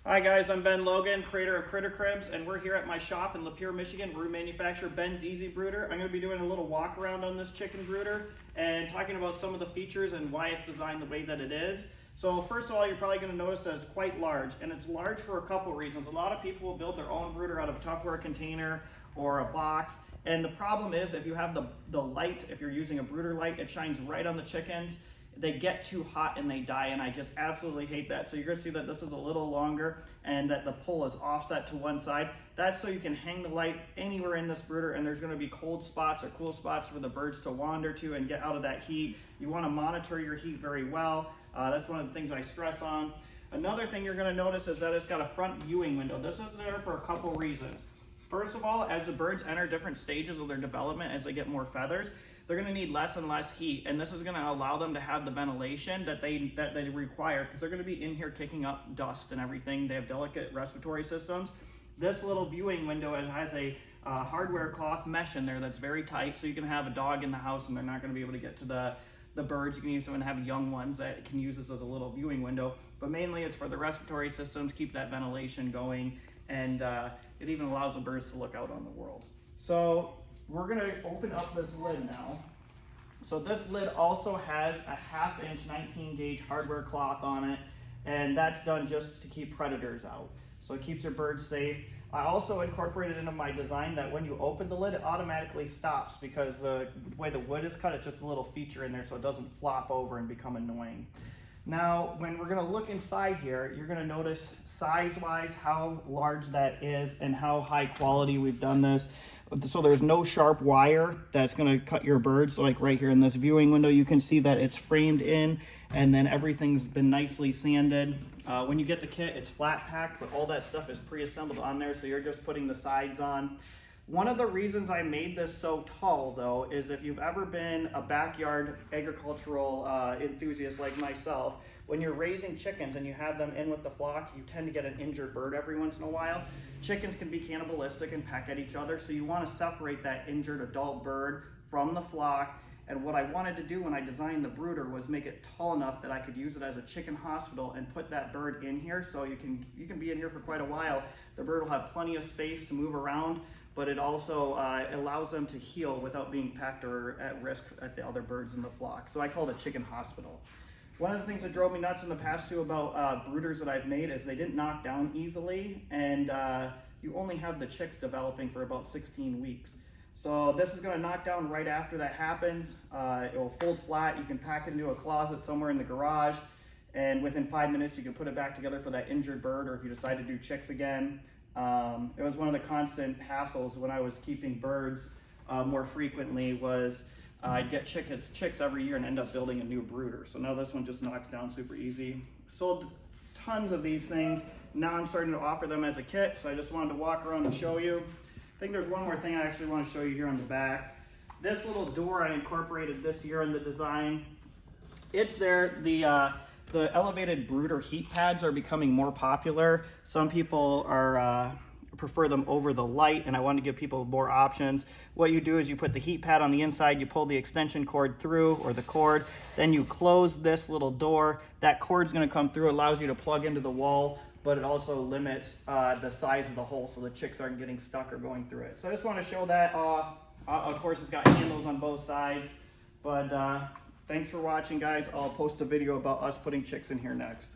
Hi guys, I'm Ben Logan, creator of Critter Cribs, and we're here at my shop in Lapeer, Michigan, where we manufacture Ben's E-Z Brooder. I'm going to be doing a little walk around on this chicken brooder and talking about some of the features and why it's designed the way that it is. So first of all, you're probably going to notice that it's quite large, and it's large for a couple reasons. A lot of people will build their own brooder out of a Tupperware container or a box, and the problem is if you have the light, if you're using a brooder light, it shines right on the chickens. They get too hot and they die, and I just absolutely hate that. So you're going to see that this is a little longer and that the pole is offset to one side. That's so you can hang the light anywhere in this brooder, and there's going to be cold spots or cool spots for the birds to wander to and get out of that heat. You want to monitor your heat very well. That's one of the things I stress on. Another thing you're going to notice is that it's got a front viewing window. This is there for a couple reasons. First of all, as the birds enter different stages of their development, as they get more feathers, they're going to need less and less heat, and this is going to allow them to have the ventilation that they require, because they're going to be in here kicking up dust and everything. They have delicate respiratory systems. This little viewing window has a hardware cloth mesh in there that's very tight, so you can have a dog in the house and they're not going to be able to get to the birds. You can even have young ones that can use this as a little viewing window, but mainly it's for the respiratory systems, keep that ventilation going, and it even allows the birds to look out on the world. So we're going to open up this lid now. So this lid also has a 1/2 inch 19 gauge hardware cloth on it, and that's done just to keep predators out. So it keeps your birds safe. I also incorporated into my design that when you open the lid, it automatically stops, because the way the wood is cut, it's just a little feature in there so it doesn't flop over and become annoying. Now, when we're going to look inside here, you're going to notice size-wise how large that is and how high quality we've done this. So there's no sharp wire that's going to cut your birds. So like right here in this viewing window, you can see that it's framed in, and then everything's been nicely sanded. When you get the kit, it's flat packed, but all that stuff is pre-assembled on there, so you're just putting the sides on. One of the reasons I made this so tall, though, is if you've ever been a backyard agricultural enthusiast like myself, when you're raising chickens and you have them in with the flock, you tend to get an injured bird every once in a while. Chickens can be cannibalistic and peck at each other, so you want to separate that injured adult bird from the flock. And what I wanted to do when I designed the brooder was make it tall enough that I could use it as a chicken hospital and put that bird in here, so you can be in here for quite a while. The bird will have plenty of space to move around, but it also allows them to heal without being pecked or at risk at the other birds in the flock. So I called it chicken hospital. One of the things that drove me nuts in the past too about brooders that I've made is they didn't knock down easily, and you only have the chicks developing for about 16 weeks. So this is going to knock down right after that happens. It will fold flat. You can pack it into a closet somewhere in the garage, and within 5 minutes you can put it back together for that injured bird, or if you decide to do chicks again. It was one of the constant hassles when I was keeping birds more frequently was I'd get chicks every year and end up building a new brooder. So now this one just knocks down super easy. Sold tons of these things. Now I'm starting to offer them as a kit, so I just wanted to walk around and show you. I think there's one more thing I actually want to show you here on the back. This little door I incorporated this year in the design. It's there. The elevated brooder heat pads are becoming more popular. Some people prefer them over the light, and I want to give people more options. What you do is you put the heat pad on the inside, you pull the extension cord through, or the cord, then you close this little door. That cord's going to come through, allows you to plug into the wall, but it also limits the size of the hole so the chicks aren't getting stuck or going through it. So I just want to show that off. Of course, it's got handles on both sides, but thanks for watching, guys. I'll post a video about us putting chicks in here next.